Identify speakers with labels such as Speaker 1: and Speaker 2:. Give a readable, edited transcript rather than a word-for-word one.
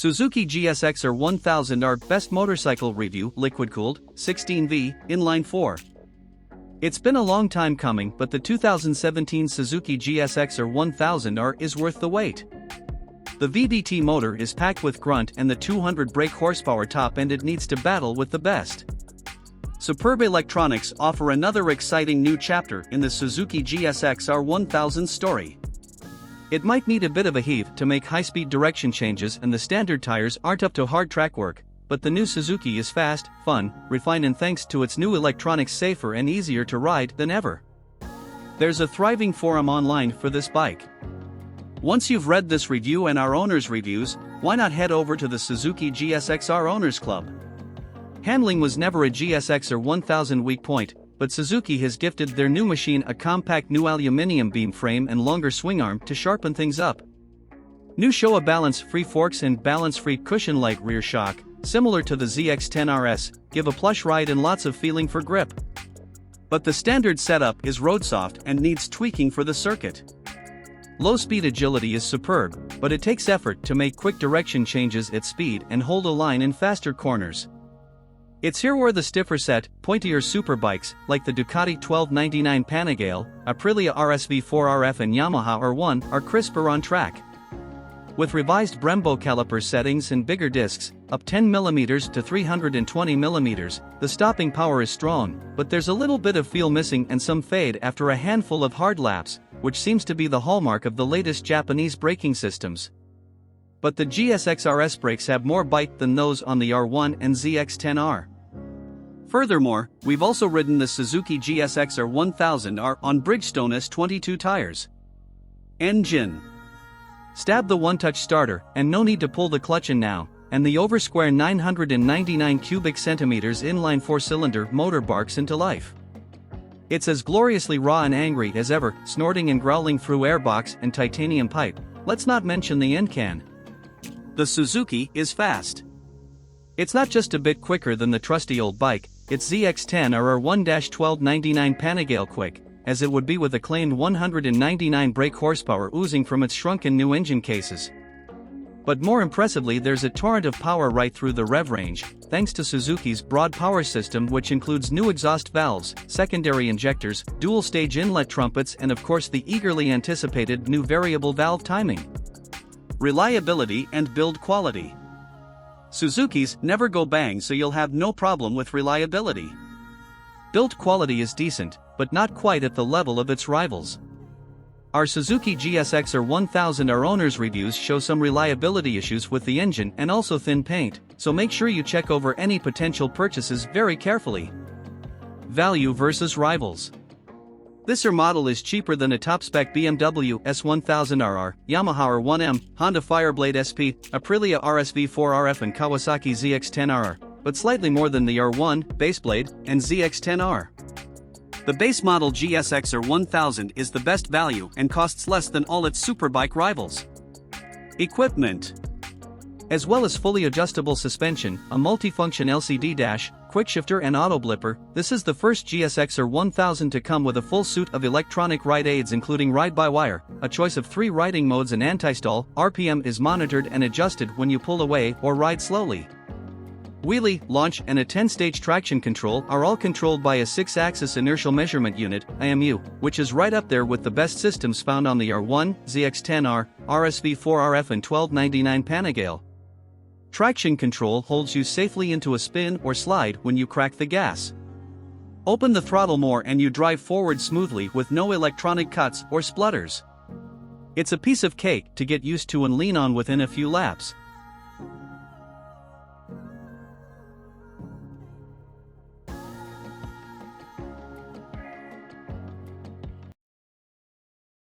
Speaker 1: Suzuki GSX R1000R Best Motorcycle Review, Liquid-Cooled, 16V, Inline 4. It's been a long time coming, but the 2017 Suzuki GSX R1000R is worth the wait. The VDT motor is packed with grunt and the 200 brake horsepower top end it needs to battle with the best. Superb electronics offer another exciting new chapter in the Suzuki GSX R1000 story. It might need a bit of a heave to make high-speed direction changes and the standard tires aren't up to hard track work, but the new Suzuki is fast, fun, refined and thanks to its new electronics safer and easier to ride than ever. There's a thriving forum online for this bike. Once you've read this review and our owners' reviews, why not head over to the Suzuki GSX-R Owners Club? Handling was never a GSX R1000 weak point, but Suzuki has gifted their new machine a compact new aluminium beam frame and longer swing arm to sharpen things up. New Showa balance-free forks and balance-free cushion-like rear shock, similar to the ZX-10 RS, give a plush ride and lots of feeling for grip. But the standard setup is road soft and needs tweaking for the circuit. Low-speed agility is superb, but it takes effort to make quick direction changes at speed and hold a line in faster corners. It's here where the stiffer set, pointier superbikes, like the Ducati 1299 Panigale, Aprilia RSV4RF and Yamaha R1 are crisper on track. With revised Brembo caliper settings and bigger discs, up 10mm to 320mm, the stopping power is strong, but there's a little bit of feel missing and some fade after a handful of hard laps, which seems to be the hallmark of the latest Japanese braking systems. But the GSX RS brakes have more bite than those on the R1 and ZX-10R. Furthermore, we've also ridden the Suzuki GSX R1000R on Bridgestone S22 tires. Engine. Stab the one-touch starter, and no need to pull the clutch in now, and the over square 999 cubic centimeters inline four-cylinder motor barks into life. It's as gloriously raw and angry as ever, snorting and growling through airbox and titanium pipe, let's not mention the end can. The Suzuki is fast. It's not just a bit quicker than the trusty old bike, it's ZX-10 or R1-1299 Panigale quick, as it would be with acclaimed 199 brake horsepower oozing from its shrunken new engine cases. But more impressively, there's a torrent of power right through the rev range, thanks to Suzuki's broad power system, which includes new exhaust valves, secondary injectors, dual-stage inlet trumpets and of course the eagerly anticipated new variable valve timing. Reliability and build quality. Suzuki's never go bang, so you'll have no problem with reliability. Build quality is decent, but not quite at the level of its rivals. Our Suzuki GSX R1000R owners reviews show some reliability issues with the engine and also thin paint, so make sure you check over any potential purchases very carefully. Value versus rivals. This model is cheaper than a top-spec BMW S1000RR, Yamaha R1M, Honda Fireblade SP, Aprilia RSV4RF and Kawasaki ZX-10RR, but slightly more than the R1, Baseblade, and ZX-10R. The base model GSX R1000 is the best value and costs less than all its superbike rivals. Equipment. As well as fully adjustable suspension, a multifunction LCD dash, quickshifter and auto blipper, this is the first GSX R1000 to come with a full suite of electronic ride aids including ride-by-wire, a choice of 3 riding modes and anti-stall, RPM is monitored and adjusted when you pull away or ride slowly. Wheelie, launch and a 10-stage traction control are all controlled by a 6-axis inertial measurement unit, IMU, which is right up there with the best systems found on the R1, ZX-10R, RSV4RF and 1299 Panigale. Traction control holds you safely into a spin or slide when you crack the gas. Open the throttle more and you drive forward smoothly with no electronic cuts or splutters. It's a piece of cake to get used to and lean on within a few laps.